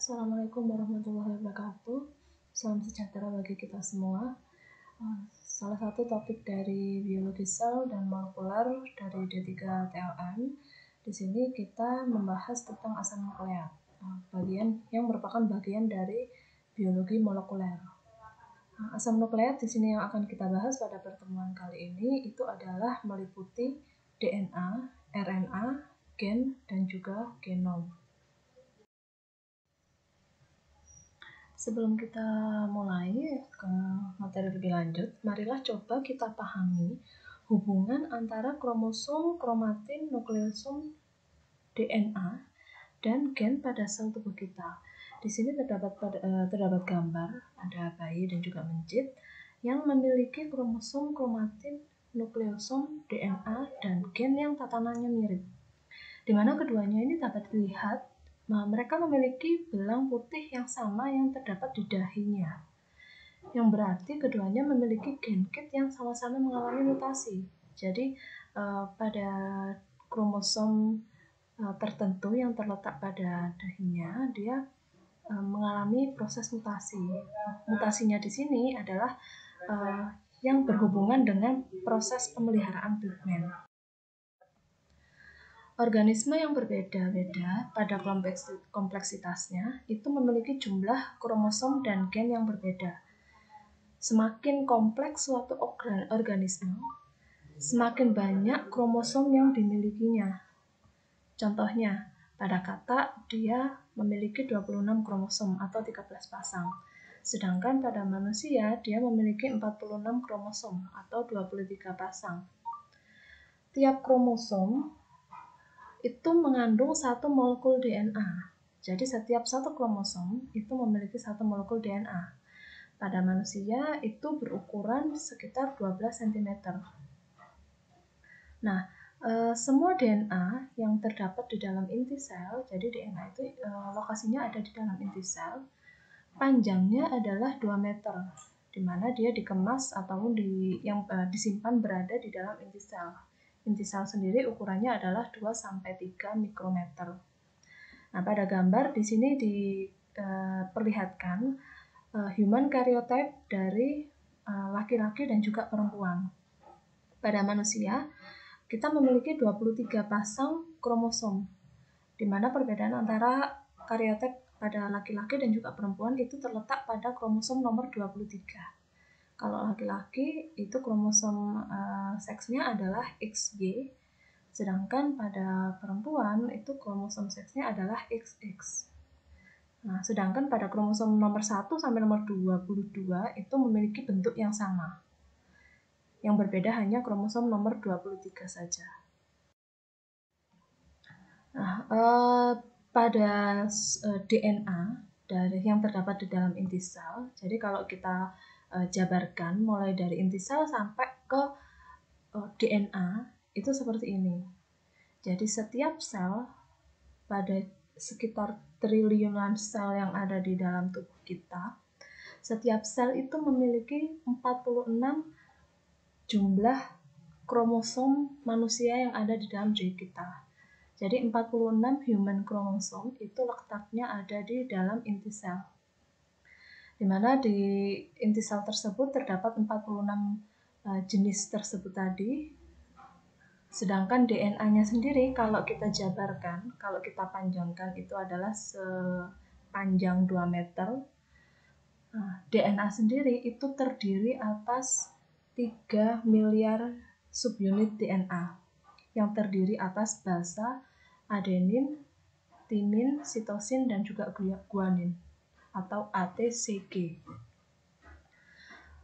Assalamualaikum warahmatullahi wabarakatuh. Salam sejahtera bagi kita semua. Salah satu topik dari biologi sel dan molekuler dari D3TLM. Di sini kita membahas tentang asam nukleat, bagian yang merupakan bagian dari biologi molekuler. Asam nukleat di sini yang akan kita bahas pada pertemuan kali ini itu adalah meliputi DNA, RNA, gen, dan juga genom. Sebelum kita mulai ke materi lebih lanjut, marilah coba kita pahami hubungan antara kromosom, kromatin, nukleosom, DNA, dan gen pada sel tubuh kita. Di sini terdapat gambar, ada bayi dan juga mencit yang memiliki kromosom, kromatin, nukleosom, DNA, dan gen yang tatanannya mirip. Di mana keduanya ini dapat dilihat mereka memiliki belang putih yang sama yang terdapat di dahinya, yang berarti keduanya memiliki gen kit yang sama-sama mengalami mutasi. Jadi pada kromosom tertentu yang terletak pada dahinya, dia mengalami proses mutasi. Mutasinya di sini adalah yang berhubungan dengan proses pemeliharaan pigmen. Organisme yang berbeda-beda pada kompleksitasnya itu memiliki jumlah kromosom dan gen yang berbeda. Semakin kompleks suatu organisme, semakin banyak kromosom yang dimilikinya. Contohnya, pada katak dia memiliki 26 kromosom atau 13 pasang. Sedangkan pada manusia dia memiliki 46 kromosom atau 23 pasang. Tiap kromosom itu mengandung satu molekul DNA. Jadi setiap satu kromosom itu memiliki satu molekul DNA. Pada manusia itu berukuran sekitar 12 cm. Nah, semua DNA yang terdapat di dalam inti sel, jadi DNA itu lokasinya ada di dalam inti sel, panjangnya adalah 2 meter, di mana dia dikemas ataupun disimpan berada di dalam inti sel. Inti sel sendiri ukurannya adalah 2-3 mikrometer. Nah, pada gambar di sini diperlihatkan human karyotype dari laki-laki dan juga perempuan. Pada manusia, kita memiliki 23 pasang kromosom, di mana perbedaan antara karyotype pada laki-laki dan juga perempuan itu terletak pada kromosom nomor 23. Kalau laki-laki itu kromosom seksnya adalah XY, sedangkan pada perempuan itu kromosom seksnya adalah XX. Nah, sedangkan pada kromosom nomor 1 sampai nomor 22 itu memiliki bentuk yang sama. Yang berbeda hanya kromosom nomor 23 saja. Nah, pada DNA dari yang terdapat di dalam inti sel, jadi kalau kita jabarkan mulai dari inti sel sampai ke DNA itu seperti ini. Jadi setiap sel pada sekitar triliunan sel yang ada di dalam tubuh kita, setiap sel itu memiliki 46 jumlah kromosom manusia yang ada di dalam diri kita. Jadi 46 human kromosom itu letaknya ada di dalam inti sel. Di mana di inti sel tersebut terdapat 46 jenis tersebut tadi. Sedangkan DNA-nya sendiri kalau kita jabarkan, kalau kita panjangkan itu adalah sepanjang 2 meter. Nah, DNA sendiri itu terdiri atas 3 miliar subunit DNA yang terdiri atas basa, adenin, timin, sitosin, dan juga guanin atau ATCG.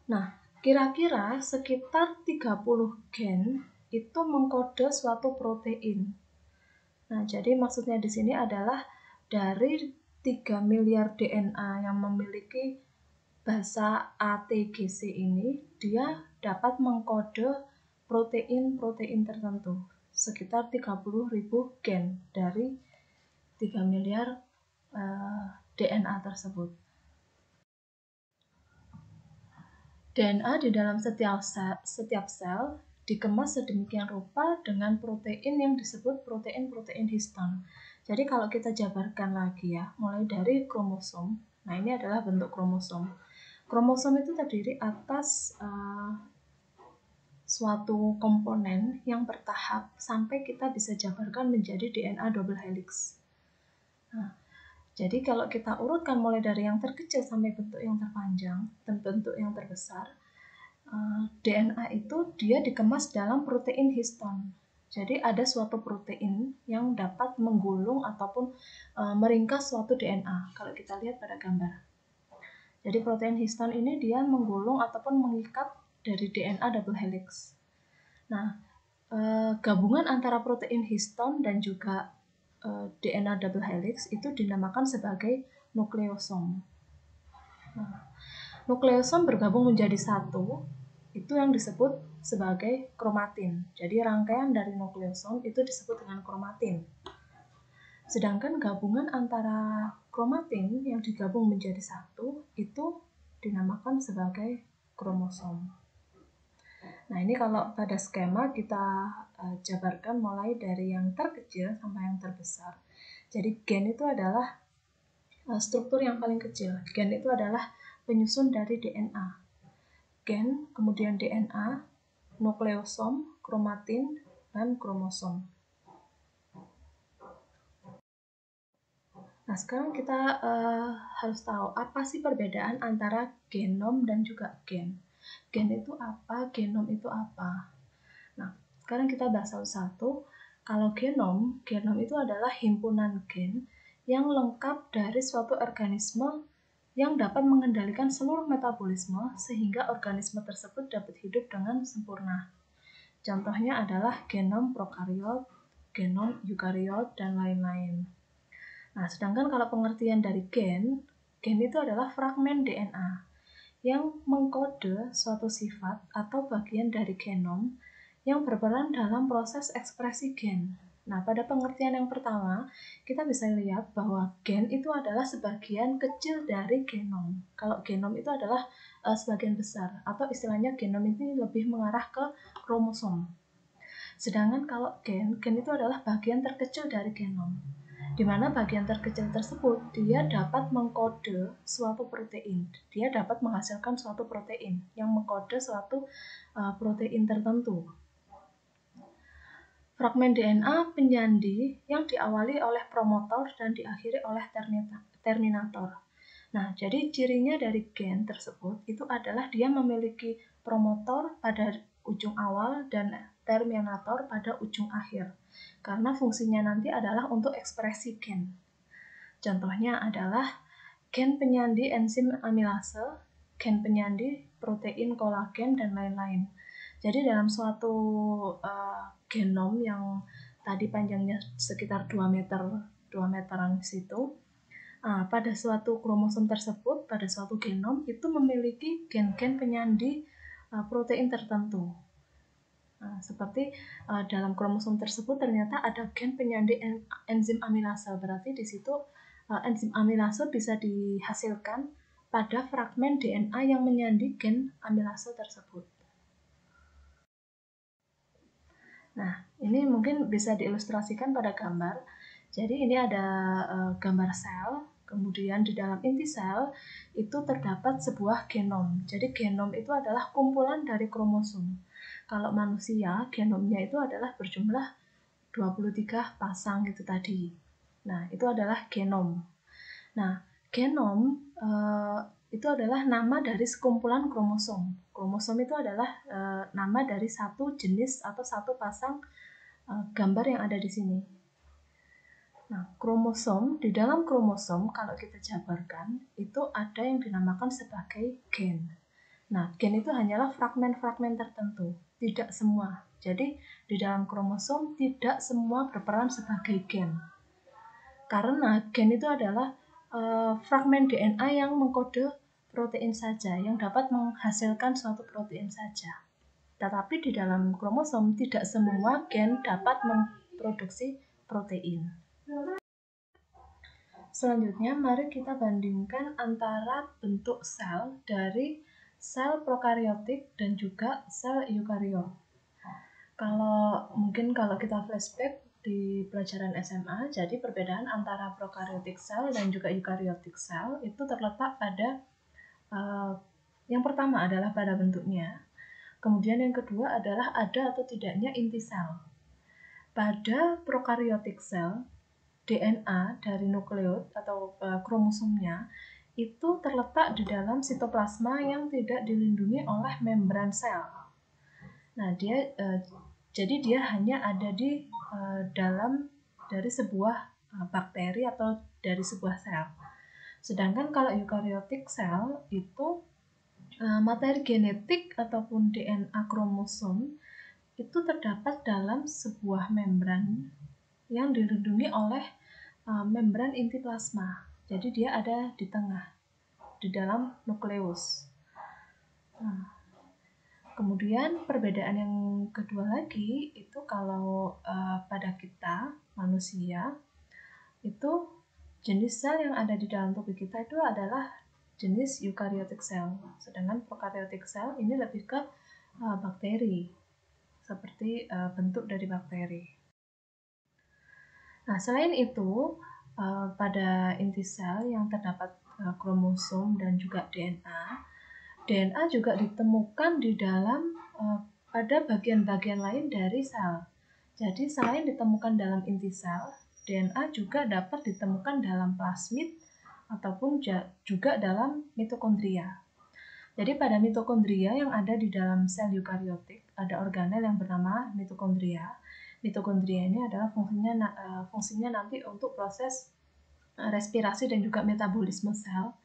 Nah, kira-kira sekitar 30 gen itu mengkode suatu protein. Nah, jadi maksudnya di sini adalah dari 3 miliar DNA yang memiliki basa ATGC ini, dia dapat mengkode protein-protein tertentu, sekitar 30.000 gen dari 3 miliar DNA tersebut. DNA di dalam setiap sel dikemas sedemikian rupa dengan protein yang disebut protein-protein histon. Jadi kalau kita jabarkan lagi ya, mulai dari kromosom. Nah, ini adalah bentuk kromosom. Kromosom itu terdiri atas suatu komponen yang bertahap sampai kita bisa jabarkan menjadi DNA double helix. Nah, jadi kalau kita urutkan mulai dari yang terkecil sampai bentuk yang terpanjang dan bentuk yang terbesar, DNA itu dia dikemas dalam protein histon. Jadi ada suatu protein yang dapat menggulung ataupun meringkas suatu DNA. Kalau kita lihat pada gambar. Jadi protein histon ini dia menggulung ataupun mengikat dari DNA double helix. Nah, gabungan antara protein histon dan juga DNA double helix itu dinamakan sebagai nukleosom. Nah, nukleosom bergabung menjadi satu, itu yang disebut sebagai kromatin. Jadi rangkaian dari nukleosom itu disebut dengan kromatin. Sedangkan gabungan antara kromatin yang digabung menjadi satu itu dinamakan sebagai kromosom. Nah, ini kalau pada skema kita jabarkan mulai dari yang terkecil sampai yang terbesar. Jadi gen itu adalah struktur yang paling kecil. Gen itu adalah penyusun dari DNA. Gen, kemudian DNA, nukleosom, kromatin, dan kromosom. Nah, sekarang kita harus tahu apa sih perbedaan antara genom dan juga gen. Gen itu apa, genom itu apa. Nah, sekarang kita bahas satu-satu. Kalau genom itu adalah himpunan gen yang lengkap dari suatu organisme yang dapat mengendalikan seluruh metabolisme sehingga organisme tersebut dapat hidup dengan sempurna. Contohnya adalah genom prokariot, genom eukariot, dan lain-lain. Nah, sedangkan kalau pengertian dari gen itu adalah fragmen DNA yang mengkode suatu sifat atau bagian dari genom yang berperan dalam proses ekspresi gen. Nah, pada pengertian yang pertama, kita bisa lihat bahwa gen itu adalah sebagian kecil dari genom. Kalau genom itu adalah sebagian besar, atau istilahnya genom ini lebih mengarah ke kromosom. Sedangkan kalau gen itu adalah bagian terkecil dari genom, di mana bagian terkecil tersebut dia dapat mengkode suatu protein. Dia dapat menghasilkan suatu protein yang mengkode suatu protein tertentu. Fragmen DNA penyandi yang diawali oleh promotor dan diakhiri oleh terminator. Nah, jadi cirinya dari gen tersebut itu adalah dia memiliki promotor pada ujung awal dan terminator pada ujung akhir. Karena fungsinya nanti adalah untuk ekspresi gen. Contohnya adalah gen penyandi enzim amilase, gen penyandi protein kolagen, dan lain-lain. Jadi dalam suatu genom yang tadi panjangnya sekitar 2 meteran situ, pada suatu kromosom tersebut, pada suatu genom itu memiliki gen-gen penyandi protein tertentu. Seperti dalam kromosom tersebut ternyata ada gen penyandi enzim amilase. Berarti di situ enzim amilase bisa dihasilkan pada fragmen DNA yang menyandi gen amilase tersebut. Nah, ini mungkin bisa diilustrasikan pada gambar. Jadi ini ada gambar sel, kemudian di dalam inti sel itu terdapat sebuah genom. Jadi genom itu adalah kumpulan dari kromosom. Kalau manusia, genomnya itu adalah berjumlah 23 pasang itu tadi. Nah, itu adalah genom. Nah, genom itu adalah nama dari sekumpulan kromosom. Kromosom itu adalah nama dari satu jenis atau satu pasang gambar yang ada di sini. Nah, kromosom, di dalam kromosom kalau kita jabarkan, itu ada yang dinamakan sebagai gen. Nah, gen itu hanyalah fragmen-fragmen tertentu, tidak semua. Jadi, di dalam kromosom tidak semua berperan sebagai gen. Karena gen itu adalah fragmen DNA yang mengkode protein saja, yang dapat menghasilkan suatu protein saja. Tetapi di dalam kromosom tidak semua gen dapat memproduksi protein. Selanjutnya, mari kita bandingkan antara bentuk sel dari sel prokariotik dan juga sel eukariot. Kalau kita flashback di pelajaran SMA. Jadi perbedaan antara prokaryotik sel dan juga eukaryotik sel itu terletak pada yang pertama adalah pada bentuknya. Kemudian yang kedua adalah ada atau tidaknya inti sel. Pada prokaryotik sel, DNA dari nukleot atau kromosomnya itu terletak di dalam sitoplasma yang tidak dilindungi oleh membran sel. Nah, jadi dia hanya ada di dalam dari sebuah bakteri atau dari sebuah sel. Sedangkan kalau eukaryotik sel itu materi genetik ataupun DNA kromosom itu terdapat dalam sebuah membran yang dilindungi oleh membran inti plasma. Jadi dia ada di tengah, di dalam nukleus. Nah, kemudian perbedaan yang kedua lagi itu kalau pada kita manusia itu jenis sel yang ada di dalam tubuh kita itu adalah jenis eukaryotik sel. Sedangkan prokaryotik sel ini lebih ke bakteri, seperti bentuk dari bakteri. Nah, selain itu, pada inti sel yang terdapat kromosom dan juga DNA juga ditemukan di dalam pada bagian-bagian lain dari sel. Jadi, selain ditemukan dalam inti sel, DNA juga dapat ditemukan dalam plasmid ataupun juga dalam mitokondria. Jadi pada mitokondria yang ada di dalam sel eukaryotik ada organel yang bernama mitokondria. Mitokondria ini adalah fungsinya nanti untuk proses respirasi dan juga metabolisme sel.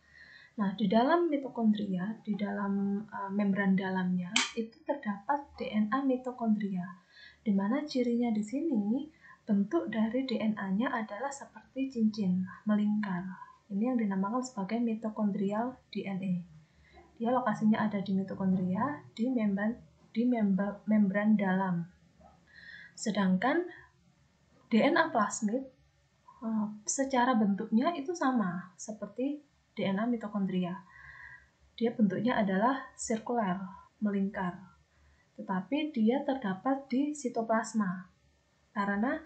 Nah, di dalam mitokondria, di dalam membran dalamnya itu terdapat DNA mitokondria, di mana cirinya di sini bentuk dari DNA-nya adalah seperti cincin melingkar. Ini yang dinamakan sebagai mitokondrial DNA. Dia lokasinya ada di mitokondria di membran dalam. Sedangkan DNA plasmid secara bentuknya itu sama seperti DNA mitokondria. Dia bentuknya adalah sirkuler, melingkar. Tetapi dia terdapat di sitoplasma. Karena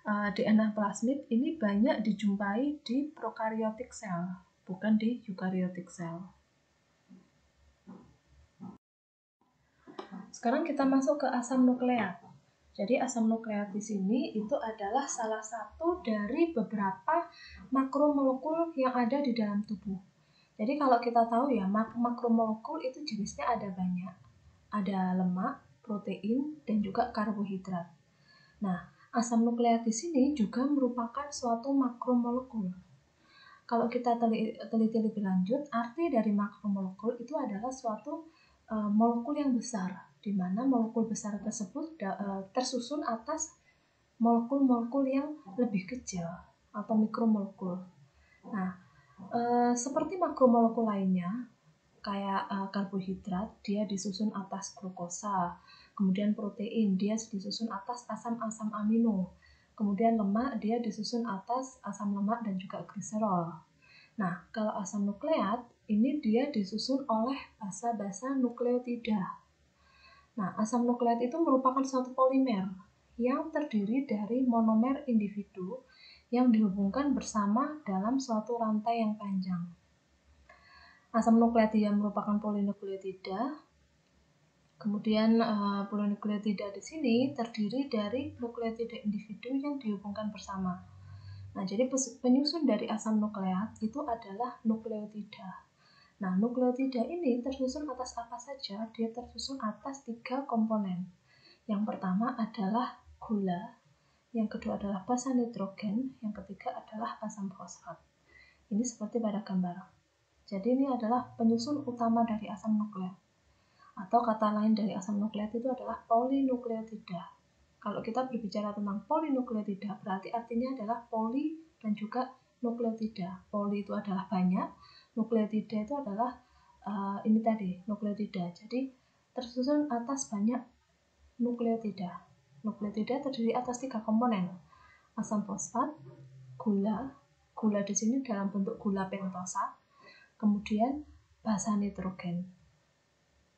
DNA plasmid ini banyak dijumpai di prokaryotik sel, bukan di eukaryotik sel. Sekarang kita masuk ke asam nukleat. Jadi asam nukleat di sini itu adalah salah satu dari beberapa makromolekul yang ada di dalam tubuh. Jadi kalau kita tahu ya, makromolekul itu jenisnya ada banyak. Ada lemak, protein, dan juga karbohidrat. Nah, asam nukleat di sini juga merupakan suatu makromolekul. Kalau kita teliti lebih lanjut, arti dari makromolekul itu adalah suatu molekul yang besar, di mana molekul besar tersebut tersusun atas molekul-molekul yang lebih kecil atau mikromolekul. Nah, seperti makromolekul lainnya, kayak karbohidrat, dia disusun atas glukosa, kemudian protein, dia disusun atas asam-asam amino, kemudian lemak, dia disusun atas asam lemak dan juga gliserol. Nah, kalau asam nukleat, ini dia disusun oleh basa-basa nukleotida. Nah, asam nukleat itu merupakan suatu polimer yang terdiri dari monomer individu yang dihubungkan bersama dalam suatu rantai yang panjang. Asam nukleat yang merupakan polinukleotida. Kemudian polinukleotida di sini terdiri dari nukleotida individu yang dihubungkan bersama. Nah, jadi penyusun dari asam nukleat itu adalah nukleotida. Nah, nukleotida ini tersusun atas apa saja? Dia tersusun atas 3 komponen. Yang pertama adalah gula, yang kedua adalah basa nitrogen, yang ketiga adalah asam fosfat. Ini seperti pada gambar. Jadi ini adalah penyusun utama dari asam nukleat. Atau kata lain dari asam nukleat itu adalah polinukleotida. Kalau kita berbicara tentang polinukleotida, berarti artinya adalah poli dan juga nukleotida. Poli itu adalah banyak, nukleotida itu adalah ini tadi, nukleotida. Jadi tersusun atas banyak nukleotida. Nukleotida terdiri atas 3 komponen. Asam fosfat, gula di sini dalam bentuk gula pentosa, kemudian basa nitrogen.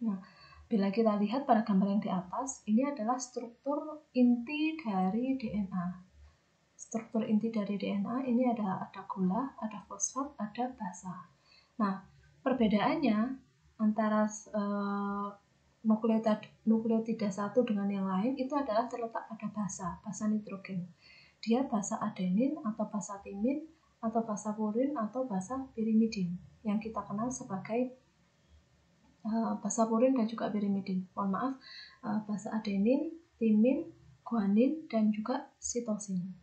Nah, bila kita lihat pada gambar yang di atas, ini adalah struktur inti dari DNA. struktur inti dari DNA ini ada gula, ada fosfat, ada basa. Nah, perbedaannya antara nukleotida satu dengan yang lain itu adalah terletak pada basa nitrogen. Dia basa adenin atau basa timin atau basa purin atau basa pirimidin yang kita kenal sebagai basa purin dan juga pirimidin. Mohon maaf, basa adenin, timin, guanin, dan juga sitosin.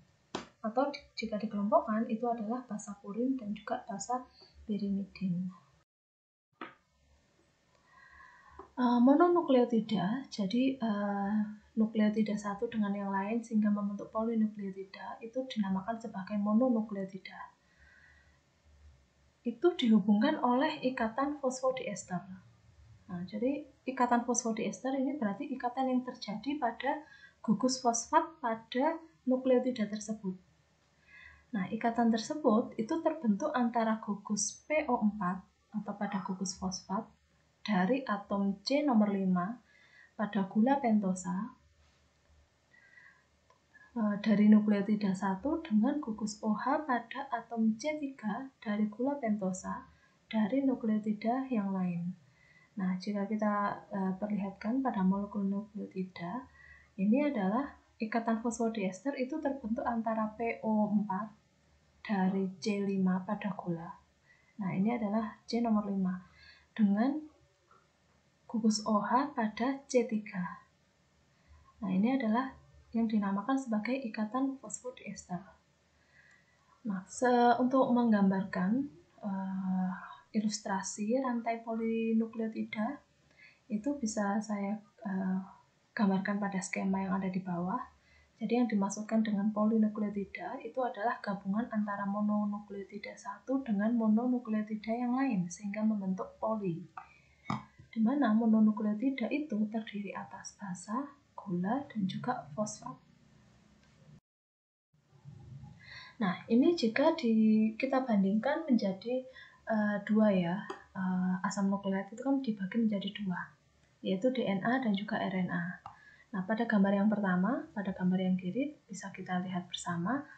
Atau jika dikelompokkan itu adalah basa purin dan juga basa pirimidin. Mononukleotida, jadi nukleotida satu dengan yang lain sehingga membentuk polinukleotida itu dinamakan sebagai mononukleotida. Itu dihubungkan oleh ikatan fosfodiester. Nah, jadi ikatan fosfodiester ini berarti ikatan yang terjadi pada gugus fosfat pada nukleotida tersebut. Nah, ikatan tersebut itu terbentuk antara gugus PO4 atau pada gugus fosfat dari atom C nomor 5 pada gula pentosa dari nukleotida 1 dengan gugus OH pada atom C3 dari gula pentosa dari nukleotida yang lain. Nah, jika kita perlihatkan pada molekul nukleotida, ini adalah ikatan fosfodiester itu terbentuk antara PO4 dari C5 pada gula. Nah, ini adalah C nomor 5 dengan gugus OH pada C3. Nah, ini adalah yang dinamakan sebagai ikatan fosfodiester. Nah, untuk menggambarkan ilustrasi rantai polinukleotida itu bisa saya gambarkan pada skema yang ada di bawah. Jadi yang dimaksudkan dengan polinukleotida itu adalah gabungan antara mononukleotida satu dengan mononukleotida yang lain sehingga membentuk poli. Di mana mononukleotida itu terdiri atas basa, gula, dan juga fosfat. Nah, ini jika kita bandingkan menjadi dua ya, asam nukleat itu kan dibagi menjadi dua, yaitu DNA dan juga RNA. Nah, pada gambar yang pertama, pada gambar yang kiri bisa kita lihat bersama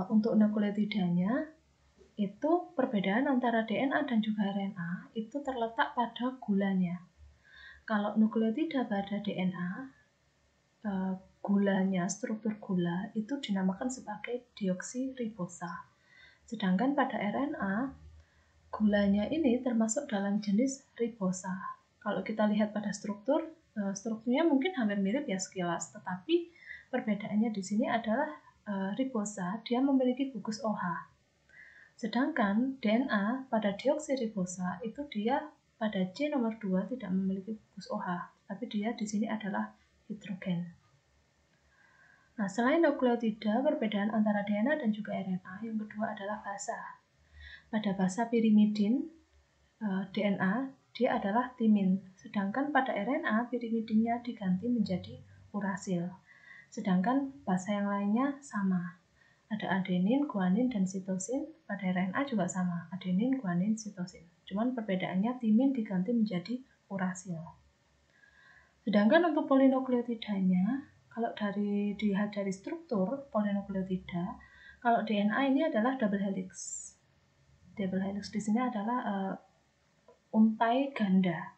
untuk nukleotidanya itu perbedaan antara DNA dan juga RNA itu terletak pada gulanya. Kalau nukleotida pada DNA, gulanya, struktur gula itu dinamakan sebagai deoksiribosa. Sedangkan pada RNA, gulanya ini termasuk dalam jenis ribosa. Kalau kita lihat pada strukturnya mungkin hampir mirip ya sekilas, tetapi perbedaannya di sini adalah ribosa dia memiliki gugus OH. Sedangkan DNA pada deoksiribosa itu dia pada C nomor 2 tidak memiliki gugus OH, tapi dia di sini adalah hidrogen. Nah, selain nukleotida, perbedaan antara DNA dan juga RNA yang kedua adalah basa. Pada basa pirimidin DNA dia adalah timin, sedangkan pada RNA pirimidinnya diganti menjadi urasil. Sedangkan basa yang lainnya sama. Ada adenin, guanin, dan sitosin. Pada RNA juga sama, adenin, guanin, sitosin. Cuman perbedaannya timin diganti menjadi urasil. Sedangkan untuk polinukleotidanya, kalau dilihat dari struktur polinukleotida, kalau DNA ini adalah double helix. Double helix di sini adalah untai ganda.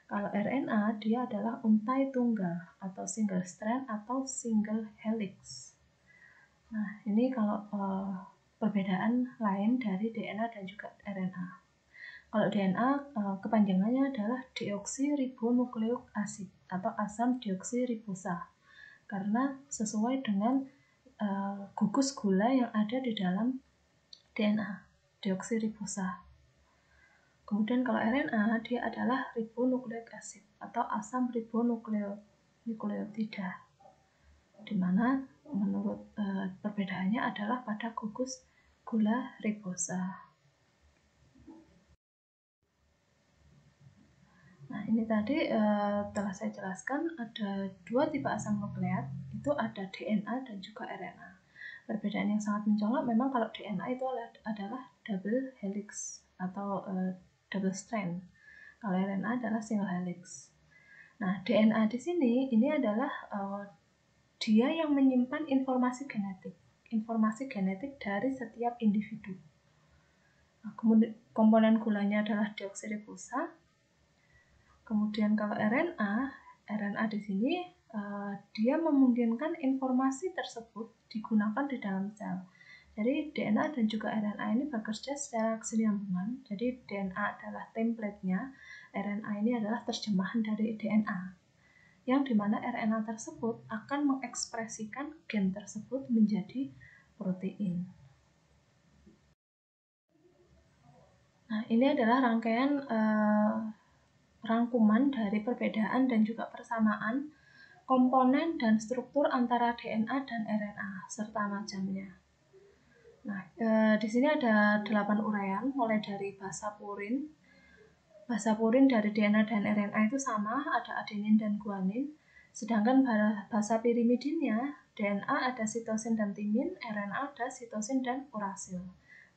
Kalau RNA dia adalah untai tunggal atau single strand atau single helix. Nah, ini kalau perbedaan lain dari DNA dan juga RNA. Kalau DNA kepanjangannya adalah deoksiribonukleik asid atau asam deoksiribosa karena sesuai dengan gugus gula yang ada di dalam DNA, deoksiribosa. Kemudian kalau RNA dia adalah ribonukleik asid atau asam ribonukleotida, di mana menurut perbedaannya adalah pada gugus gula ribosa. Nah, ini tadi telah saya jelaskan ada dua tipe asam nukleat, itu ada DNA dan juga RNA. Perbedaan yang sangat mencolok memang kalau DNA itu adalah double helix atau double strand. Kalau RNA adalah single helix. Nah, DNA di sini ini adalah dia yang menyimpan informasi genetik. informasi genetik dari setiap individu. Nah, kemudian komponen gulanya adalah deoksiribosa. Kemudian kalau RNA di sini dia memungkinkan informasi tersebut digunakan di dalam sel. Jadi DNA dan juga RNA ini bekerja secara kesinambungan. Jadi DNA adalah template-nya, RNA ini adalah terjemahan dari DNA. Yang dimana RNA tersebut akan mengekspresikan gen tersebut menjadi protein. Nah, ini adalah rangkaian rangkuman dari perbedaan dan juga persamaan komponen dan struktur antara DNA dan RNA serta macamnya. Nah, di sini ada 8 uraian, mulai dari basa purin. Basa purin dari DNA dan RNA itu sama, ada adenin dan guanin. Sedangkan basa pirimidinnya, DNA ada sitosin dan timin, RNA ada sitosin dan urasil.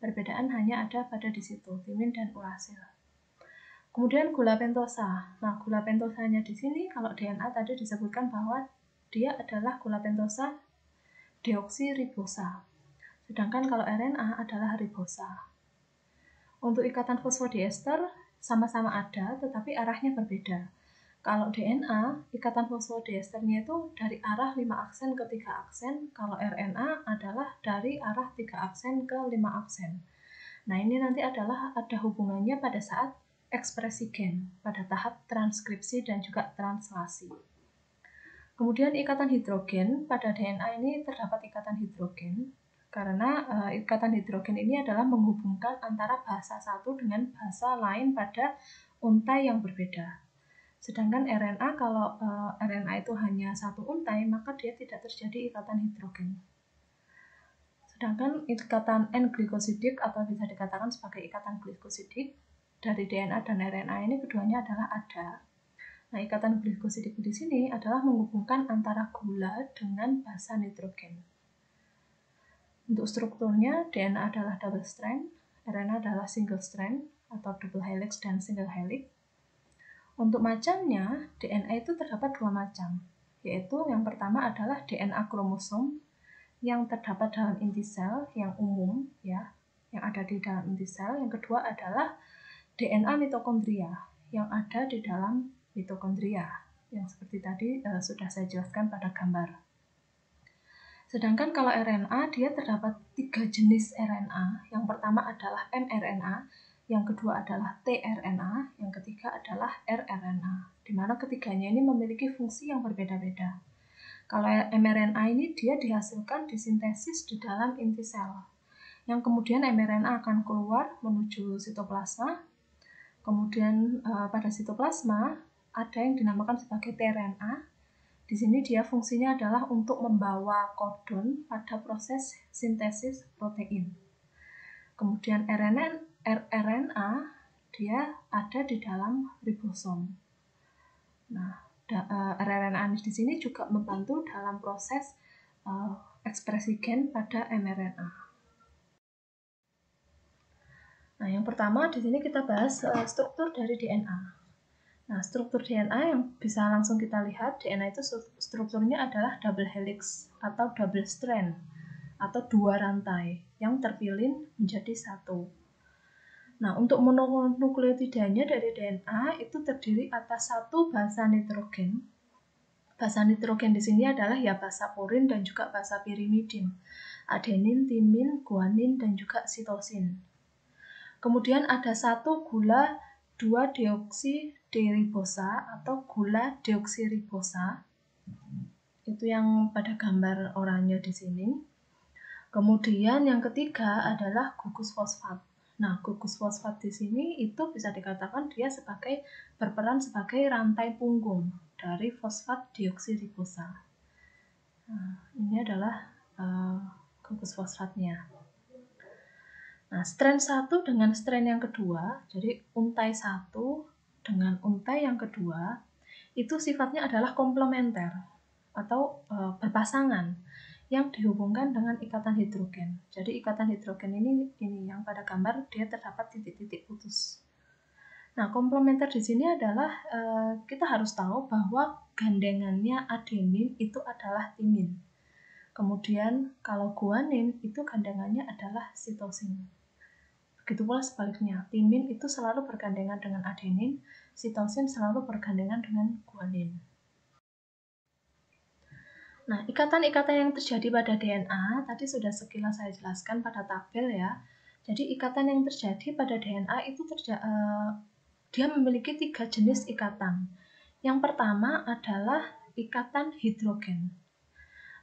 Perbedaan hanya ada pada di situ, timin dan urasil. Kemudian gula pentosa. Nah, gula pentosanya di sini kalau DNA tadi disebutkan bahwa dia adalah gula pentosa deoksiribosa. Sedangkan kalau RNA adalah ribosa. Untuk ikatan fosfodiester sama-sama ada, tetapi arahnya berbeda. Kalau DNA, ikatan fosfodiesternya itu dari arah 5 aksen ke 3 aksen. Kalau RNA adalah dari arah 3 aksen ke 5 aksen. Nah, ini nanti adalah ada hubungannya pada saat ekspresi gen, pada tahap transkripsi dan juga translasi. Kemudian ikatan hidrogen, pada DNA ini terdapat ikatan hidrogen. Karena ikatan hidrogen ini adalah menghubungkan antara basa satu dengan basa lain pada untai yang berbeda. Sedangkan RNA, kalau RNA itu hanya satu untai, maka dia tidak terjadi ikatan hidrogen. Sedangkan ikatan N-glikosidik atau bisa dikatakan sebagai ikatan glikosidik dari DNA dan RNA ini keduanya adalah ada. Nah, ikatan glikosidik di sini adalah menghubungkan antara gula dengan basa nitrogen. Untuk strukturnya, DNA adalah double strand, RNA adalah single strand atau double helix dan single helix. Untuk macamnya, DNA itu terdapat 2 macam, yaitu yang pertama adalah DNA kromosom yang terdapat dalam inti sel yang umum, ya, yang ada di dalam inti sel. Yang kedua adalah DNA mitokondria yang ada di dalam mitokondria, yang seperti tadi sudah saya jelaskan pada gambar. Sedangkan kalau RNA, dia terdapat 3 jenis RNA. Yang pertama adalah mRNA, yang kedua adalah tRNA, yang ketiga adalah rRNA, di mana ketiganya ini memiliki fungsi yang berbeda-beda. Kalau mRNA ini dia dihasilkan disintesis di dalam inti sel, yang kemudian mRNA akan keluar menuju sitoplasma. Kemudian pada sitoplasma ada yang dinamakan sebagai tRNA. Di sini dia fungsinya adalah untuk membawa kodon pada proses sintesis protein. Kemudian rRNA dia ada di dalam ribosom. Nah, rRNA di sini juga membantu dalam proses ekspresi gen pada mRNA. Nah, yang pertama di sini kita bahas struktur dari DNA. Nah, struktur DNA yang bisa langsung kita lihat, DNA itu strukturnya adalah double helix atau double strand atau 2 rantai yang terpilih menjadi satu. Nah, untuk mononukleotidanya dari DNA itu terdiri atas 1 basa nitrogen. Basa nitrogen di sini adalah ya basa purin dan juga basa pirimidin, adenin, timin, guanin, dan juga sitosin. Kemudian ada 1 gula 2-deoksiribosa atau gula deoksiribosa. Itu yang pada gambar oranye di sini. Kemudian yang ketiga adalah gugus fosfat. Nah, gugus fosfat di sini itu bisa dikatakan dia berperan sebagai rantai punggung dari fosfat deoksiribosa. Nah, ini adalah gugus fosfatnya. Nah, strand 1 dengan strand yang kedua, jadi untai 1 dengan untai yang kedua, itu sifatnya adalah komplementer atau berpasangan yang dihubungkan dengan ikatan hidrogen. Jadi ikatan hidrogen ini yang pada gambar dia terdapat titik-titik putus. Nah, komplementer di sini adalah kita harus tahu bahwa gandengannya adenin itu adalah timin. Kemudian kalau guanin itu gandengannya adalah sitosin. Begitu pula sebaliknya, timin itu selalu bergandengan dengan adenin, sitosin selalu bergandengan dengan guanin. Nah, ikatan-ikatan yang terjadi pada DNA tadi sudah sekilas saya jelaskan pada tabel ya. Jadi ikatan yang terjadi pada DNA itu dia memiliki 3 jenis ikatan. Yang pertama adalah ikatan hidrogen.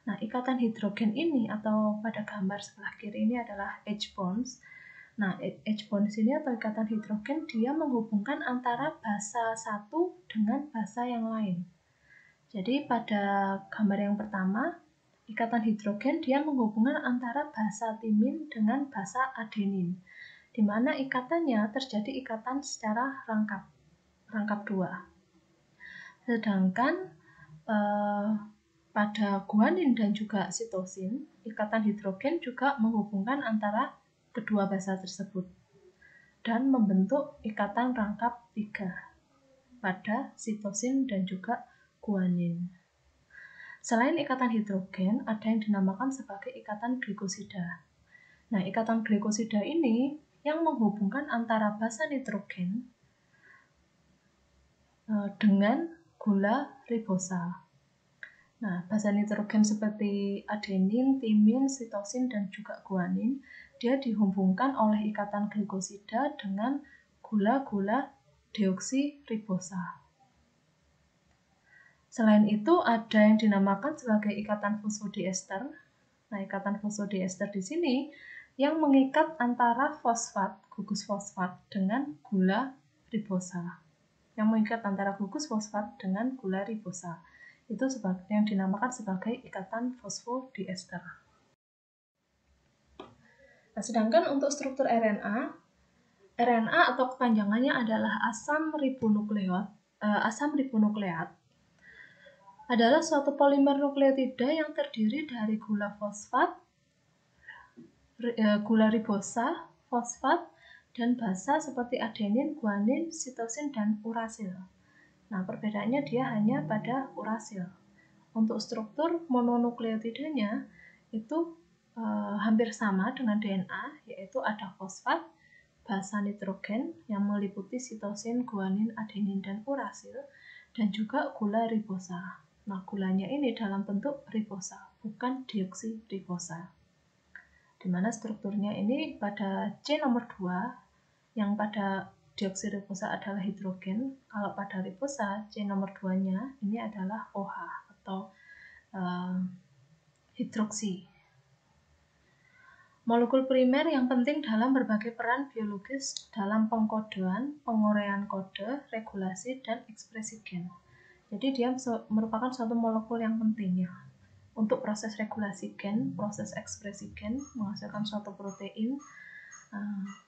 Nah, ikatan hidrogen ini atau pada gambar sebelah kiri ini adalah H-bonds. Nah, H-bonds ini atau ikatan hidrogen dia menghubungkan antara basa satu dengan basa yang lain. Jadi pada gambar yang pertama, ikatan hidrogen dia menghubungkan antara basa timin dengan basa adenin, di mana ikatannya terjadi ikatan secara rangkap dua. Sedangkan pada guanin dan juga sitosin, ikatan hidrogen juga menghubungkan antara kedua basa tersebut dan membentuk ikatan rangkap 3 pada sitosin dan juga guanin. Selain ikatan hidrogen, ada yang dinamakan sebagai ikatan glikosida. Nah, ikatan glikosida ini yang menghubungkan antara basa nitrogen dengan gula ribosa. Nah, basa nitrogen seperti adenin, timin, sitosin, dan juga guanin, dia dihubungkan oleh ikatan glikosida dengan gula-gula deoksiribosa. Selain itu, ada yang dinamakan sebagai ikatan fosfodiester. Nah, ikatan fosfodiester di sini yang mengikat antara fosfat, gugus fosfat, dengan gula ribosa. Yang mengikat antara gugus fosfat dengan gula ribosa. Itu yang dinamakan sebagai ikatan fosfodiester. Nah, sedangkan untuk struktur RNA atau kepanjangannya adalah asam ribonukleat adalah suatu polimer nukleotida yang terdiri dari gula fosfat, gula ribosa, fosfat, dan basa seperti adenin, guanin, sitosin, dan urasil. Nah, perbedaannya dia hanya pada urasil. Untuk struktur mononukleotidanya itu hampir sama dengan DNA, yaitu ada fosfat, basa nitrogen yang meliputi sitosin, guanin, adenin, dan urasil, dan juga gula ribosa. Nah, gulanya ini dalam bentuk ribosa, bukan deoksiribosa. Di mana strukturnya ini pada C nomor 2, yang pada deoksiribosa adalah hidrogen. Kalau pada ribosa, C nomor 2-nya ini adalah OH atau hidroksi. Molekul primer yang penting dalam berbagai peran biologis dalam pengkodean, penguraian kode, regulasi, dan ekspresi gen. Jadi dia merupakan suatu molekul yang penting ya untuk proses regulasi gen, proses ekspresi gen, menghasilkan suatu protein.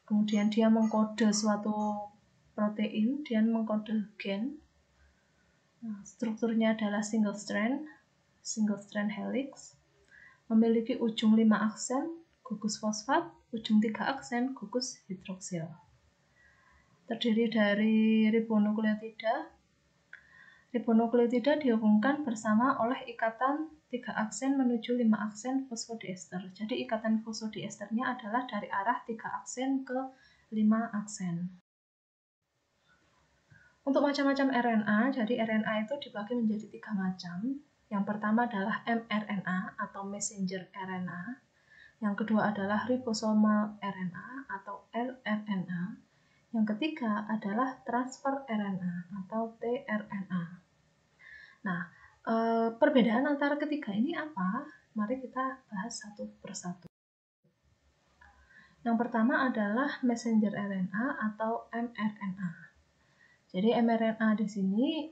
Kemudian dia mengkode suatu protein, dia mengkode gen. Strukturnya adalah single strand helix, memiliki ujung 5 aksen, gugus fosfat, ujung 3 aksen, gugus hidroksil. Terdiri dari ribonukleotida. Ribonukleotida dihubungkan bersama oleh ikatan 3 aksen menuju 5 aksen fosfodiester. Jadi ikatan fosfodiesternya adalah dari arah 3 aksen ke 5 aksen. Untuk macam-macam RNA, jadi RNA itu dibagi menjadi 3 macam. Yang pertama adalah mRNA atau messenger RNA. Yang kedua adalah ribosomal RNA atau rRNA. Yang ketiga adalah transfer RNA atau tRNA. Nah, perbedaan antara ketiga ini apa? Mari kita bahas satu persatu. Yang pertama adalah messenger RNA atau mRNA. Jadi mRNA di sini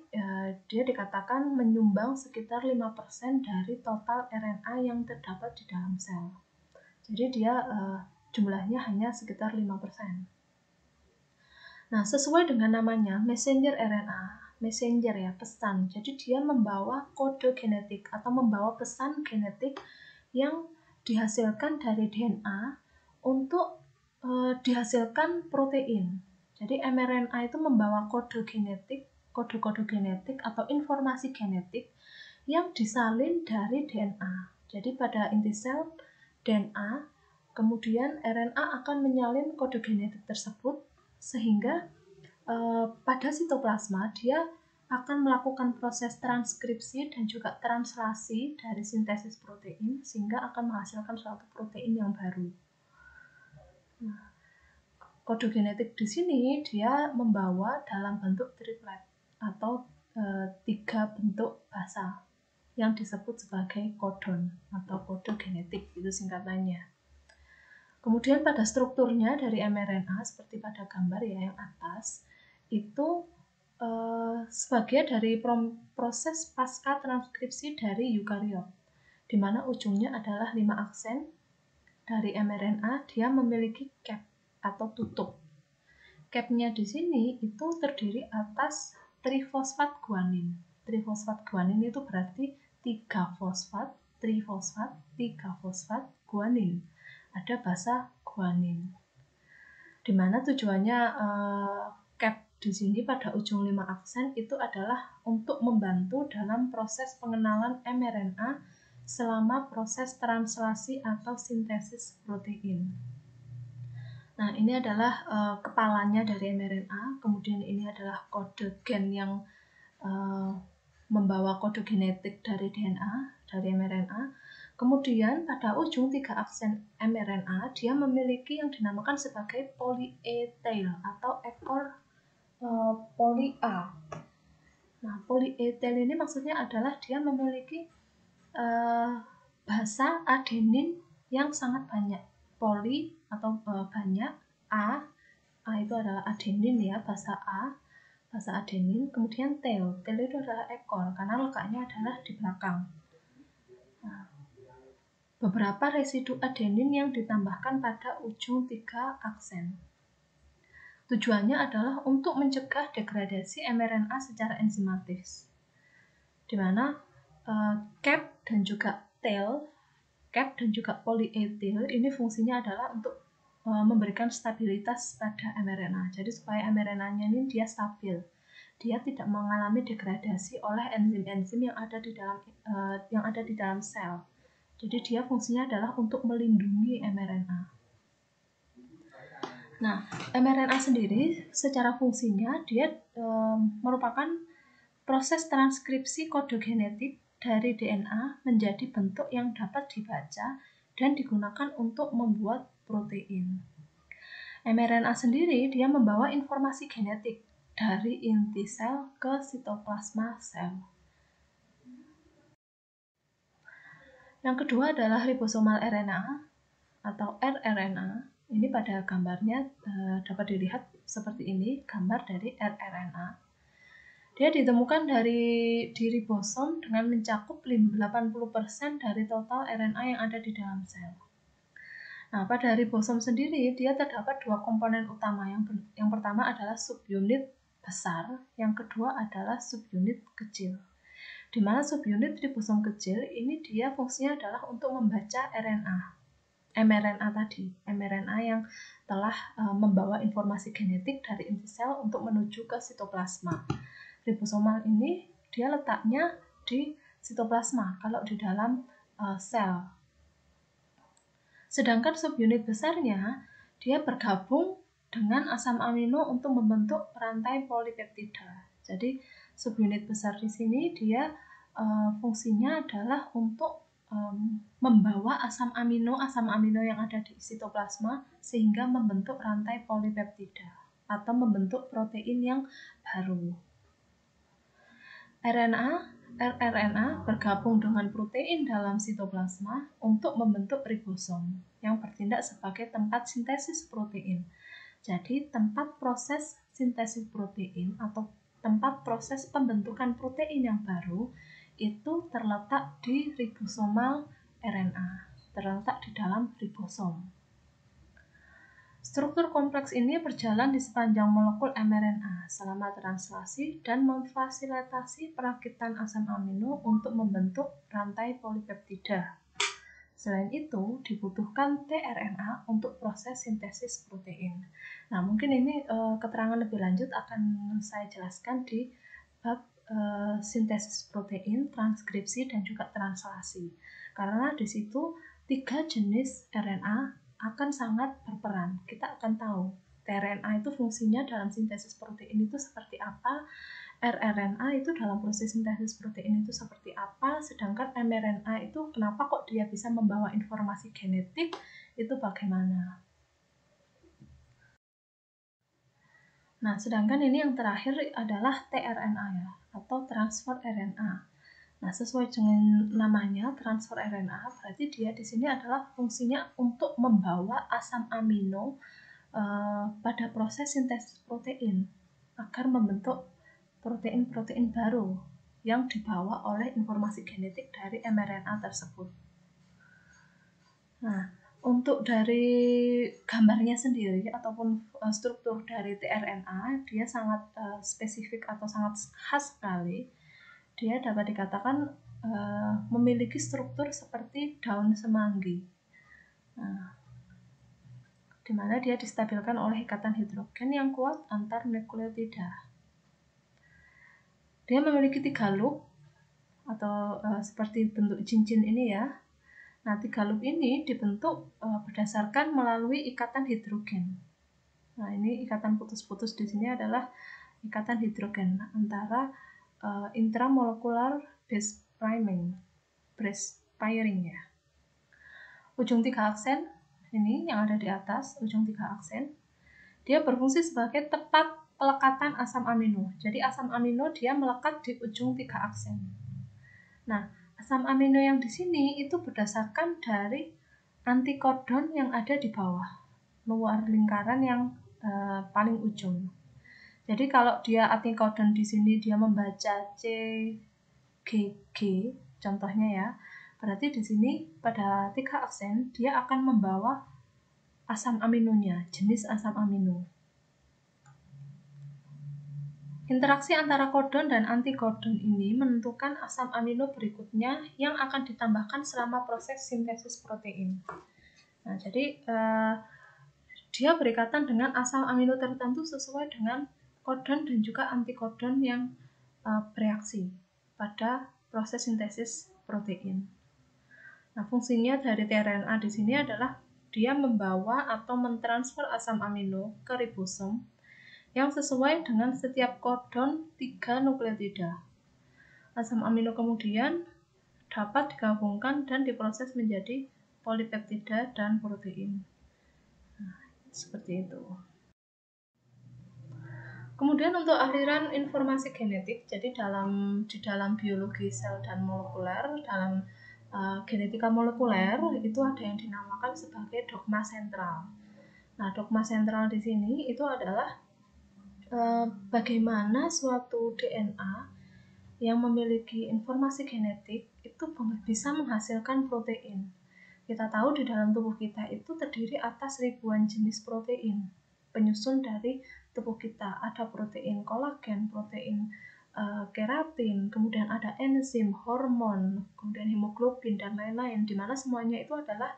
dia dikatakan menyumbang sekitar 5% dari total RNA yang terdapat di dalam sel. Jadi dia jumlahnya hanya sekitar 5%. Nah, sesuai dengan namanya, messenger RNA, messenger ya, pesan. Jadi dia membawa kode genetik atau membawa pesan genetik yang dihasilkan dari DNA untuk dihasilkan protein. Jadi mRNA itu membawa kode genetik atau informasi genetik yang disalin dari DNA. Jadi pada inti sel DNA, kemudian RNA akan menyalin kode genetik tersebut sehingga pada sitoplasma dia akan melakukan proses transkripsi dan juga translasi dari sintesis protein sehingga akan menghasilkan suatu protein yang baru. Nah, kode genetik di sini dia membawa dalam bentuk triplet atau 3 bentuk basa yang disebut sebagai kodon atau kode genetik, itu singkatannya. Kemudian pada strukturnya dari mRNA seperti pada gambar ya yang atas itu sebagai dari proses pasca transkripsi dari eukariot, di mana ujungnya adalah 5 aksen dari mRNA, dia memiliki cap atau tutup. Capnya di sini itu terdiri atas trifosfat guanin. Trifosfat guanin itu berarti 3 fosfat, trifosfat, 3 fosfat guanin. Ada basa guanin. Di mana tujuannya cap di sini pada ujung 5 aksen itu adalah untuk membantu dalam proses pengenalan mRNA selama proses translasi atau sintesis protein. Nah, ini adalah kepalanya dari mRNA, kemudian ini adalah kode gen yang membawa kode genetik dari DNA, dari mRNA. Kemudian pada ujung 3 aksen mRNA, dia memiliki yang dinamakan sebagai poly A tail atau ekor poly A. Nah, poly A tail ini maksudnya adalah dia memiliki basa adenin yang sangat banyak. Poly atau banyak, A itu adalah adenin ya, basa A, basa adenin. Kemudian tail itu adalah ekor karena letaknya adalah di belakang. Nah, beberapa residu adenin yang ditambahkan pada ujung 3 aksen. Tujuannya adalah untuk mencegah degradasi mRNA secara enzimatis, di mana cap dan juga tail, cap dan juga poly A tail ini fungsinya adalah untuk memberikan stabilitas pada mRNA. Jadi supaya mRNA-nya ini dia stabil, dia tidak mengalami degradasi oleh enzim-enzim yang ada di dalam sel. Jadi dia fungsinya adalah untuk melindungi mRNA. Nah, mRNA sendiri secara fungsinya dia merupakan proses transkripsi kode genetik dari DNA menjadi bentuk yang dapat dibaca dan digunakan untuk membuat protein. mRNA sendiri dia membawa informasi genetik dari inti sel ke sitoplasma sel. Yang kedua adalah ribosomal RNA atau rRNA. Ini pada gambarnya dapat dilihat seperti ini, gambar dari rRNA. Dia ditemukan di ribosom dengan mencakup 80% dari total RNA yang ada di dalam sel. Nah, pada ribosom sendiri dia terdapat 2 komponen utama. Yang pertama adalah subunit besar, yang kedua adalah subunit kecil. Di mana subunit ribosom kecil ini dia fungsinya adalah untuk membaca mRNA tadi, mRNA yang telah membawa informasi genetik dari inti sel untuk menuju ke sitoplasma. Ribosomal ini dia letaknya di sitoplasma kalau di dalam sel. Sedangkan subunit besarnya dia bergabung dengan asam amino untuk membentuk rantai polipeptida. Jadi subunit besar di sini dia fungsinya adalah untuk membawa asam amino yang ada di sitoplasma sehingga membentuk rantai polipeptida atau membentuk protein yang baru. rRNA bergabung dengan protein dalam sitoplasma untuk membentuk ribosom yang bertindak sebagai tempat sintesis protein. Jadi tempat proses sintesis protein atau tempat proses pembentukan protein yang baru itu terletak di ribosomal RNA, terletak di dalam ribosom. Struktur kompleks ini berjalan di sepanjang molekul mRNA selama translasi dan memfasilitasi perakitan asam amino untuk membentuk rantai polipeptida. Selain itu, dibutuhkan tRNA untuk proses sintesis protein. Nah, mungkin ini keterangan lebih lanjut akan saya jelaskan di bab sintesis protein, transkripsi, dan juga translasi. Karena di situ 3 jenis RNA akan sangat berperan. Kita akan tahu tRNA itu fungsinya dalam sintesis protein itu seperti apa, rRNA itu dalam proses sintesis protein itu seperti apa, sedangkan mRNA itu kenapa kok dia bisa membawa informasi genetik, itu bagaimana. Nah, sedangkan ini yang terakhir adalah tRNA ya, atau transfer RNA. Nah, sesuai dengan namanya transfer RNA, berarti dia di sini adalah fungsinya untuk membawa asam amino pada proses sintesis protein agar membentuk protein-protein baru yang dibawa oleh informasi genetik dari mRNA tersebut. Nah, untuk dari gambarnya sendiri ataupun struktur dari tRNA, dia sangat spesifik atau sangat khas sekali. Dia dapat dikatakan memiliki struktur seperti daun semanggi, di mana dia distabilkan oleh ikatan hidrogen yang kuat antar nukleotida. Dia memiliki 3 loop atau seperti bentuk cincin ini ya. Nah, 3 loop ini dibentuk berdasarkan melalui ikatan hidrogen. Nah, ini ikatan putus-putus di sini adalah ikatan hidrogen antara intramolecular base pairing ya. Ujung 3 aksen ini yang ada di atas, ujung 3 aksen, dia berfungsi sebagai tempat pelekatan asam amino. Jadi asam amino dia melekat di ujung 3 aksen. Nah, asam amino yang di sini itu berdasarkan dari antikodon yang ada di bawah, luar lingkaran yang paling ujung. Jadi kalau dia antikodon di sini dia membaca CGG, contohnya ya, berarti di sini pada 3 aksen dia akan membawa asam aminonya, jenis asam amino. Interaksi antara kodon dan antikodon ini menentukan asam amino berikutnya yang akan ditambahkan selama proses sintesis protein. Nah, jadi dia berikatan dengan asam amino tertentu sesuai dengan kodon dan juga antikodon yang bereaksi pada proses sintesis protein. Nah, fungsinya dari tRNA di sini adalah dia membawa atau mentransfer asam amino ke ribosom yang sesuai dengan setiap kodon 3 nukleotida. Asam amino kemudian dapat digabungkan dan diproses menjadi polipeptida dan protein. Nah, seperti itu. Kemudian untuk aliran informasi genetik, jadi di dalam biologi sel dan molekuler, dalam genetika molekuler itu ada yang dinamakan sebagai dogma sentral. Nah, dogma sentral di sini itu adalah bagaimana suatu DNA yang memiliki informasi genetik itu bisa menghasilkan protein. Kita tahu di dalam tubuh kita itu terdiri atas ribuan jenis protein penyusun dari tubuh kita. Ada protein kolagen, protein keratin, kemudian ada enzim, hormon, kemudian hemoglobin dan lain-lain, di mana semuanya itu adalah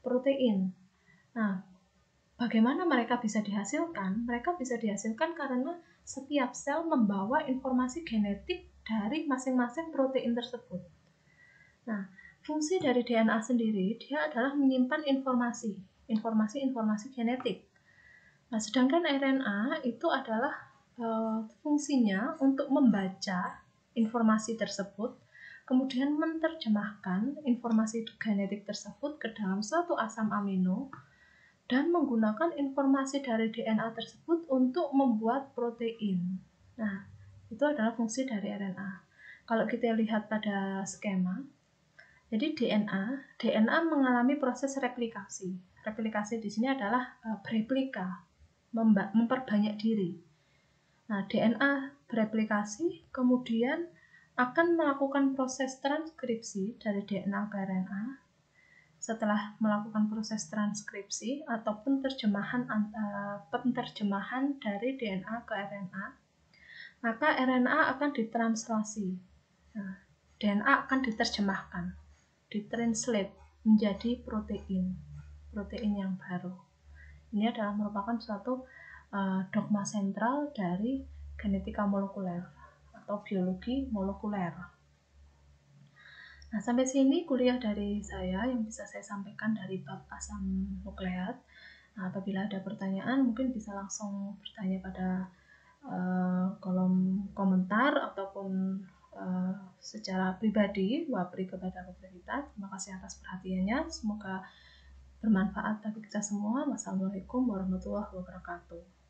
protein. Nah, bagaimana mereka bisa dihasilkan? Mereka bisa dihasilkan karena setiap sel membawa informasi genetik dari masing-masing protein tersebut. Nah, fungsi dari DNA sendiri, dia adalah menyimpan informasi genetik. Nah, sedangkan RNA itu adalah fungsinya untuk membaca informasi tersebut, kemudian menerjemahkan informasi genetik tersebut ke dalam suatu asam amino, dan menggunakan informasi dari DNA tersebut untuk membuat protein. Nah, itu adalah fungsi dari RNA. Kalau kita lihat pada skema, jadi DNA mengalami proses replikasi. Replikasi di sini adalah bereplika, memperbanyak diri. Nah, DNA bereplikasi, kemudian akan melakukan proses transkripsi dari DNA ke RNA. Setelah melakukan proses transkripsi atau penterjemahan dari DNA ke RNA, maka RNA akan ditranslasi. Nah, DNA akan diterjemahkan, ditranslate menjadi protein yang baru. Ini adalah merupakan suatu dogma sentral dari genetika molekuler atau biologi molekuler. Nah, sampai sini kuliah dari saya yang bisa saya sampaikan dari bab asam nukleat. Nah, apabila ada pertanyaan mungkin bisa langsung bertanya pada kolom komentar ataupun secara pribadi wapri kepada kita. Terima kasih atas perhatiannya. Semoga bermanfaat bagi kita semua. Wassalamualaikum warahmatullahi wabarakatuh.